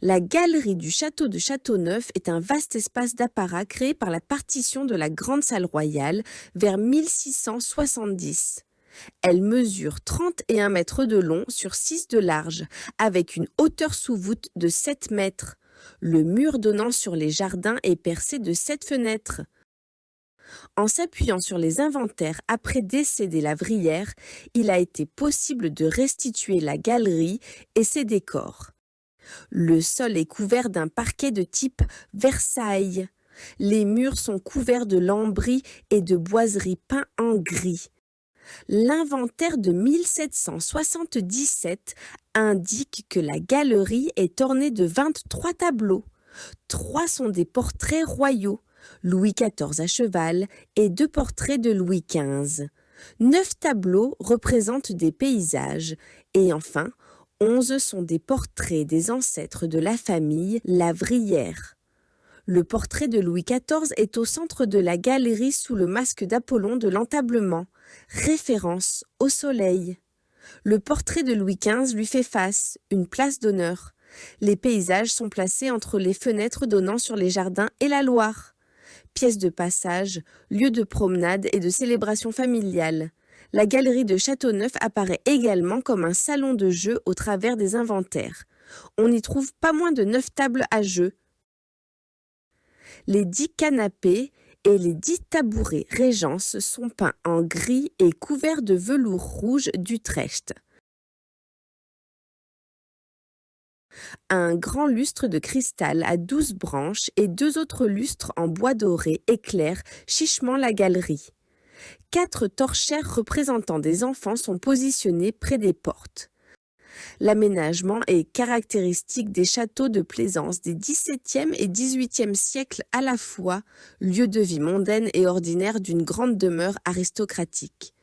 La galerie du château de Châteauneuf est un vaste espace d'apparat créé par la partition de la grande salle royale vers 1670. Elle mesure 31 mètres de long sur 6 de large, avec une hauteur sous voûte de 7 mètres. Le mur donnant sur les jardins est percé de 7 fenêtres. En s'appuyant sur les inventaires après décès des Lavrières, il a été possible de restituer la galerie et ses décors. Le sol est couvert d'un parquet de type Versailles. Les murs sont couverts de lambris et de boiseries peints en gris. L'inventaire de 1777 indique que la galerie est ornée de 23 tableaux. 3 sont des portraits royaux, Louis XIV à cheval et 2 portraits de Louis XV. 9 tableaux représentent des paysages et enfin 11 sont des portraits des ancêtres de la famille Lavrière. Le portrait de Louis XIV est au centre de la galerie sous le masque d'Apollon de l'entablement, référence au soleil. Le portrait de Louis XV lui fait face, une place d'honneur. Les paysages sont placés entre les fenêtres donnant sur les jardins et la Loire. Pièce de passage, lieu de promenade et de célébration familiale. La galerie de Châteauneuf apparaît également comme un salon de jeu au travers des inventaires. On y trouve pas moins de 9 tables à jeu. Les 10 canapés et les 10 tabourets Régence sont peints en gris et couverts de velours rouge d'Utrecht. Un grand lustre de cristal à 12 branches et 2 autres lustres en bois doré éclairent chichement la galerie. 4 torchères représentant des enfants sont positionnées près des portes. L'aménagement est caractéristique des châteaux de plaisance des XVIIe et XVIIIe siècles à la fois, lieu de vie mondaine et ordinaire d'une grande demeure aristocratique.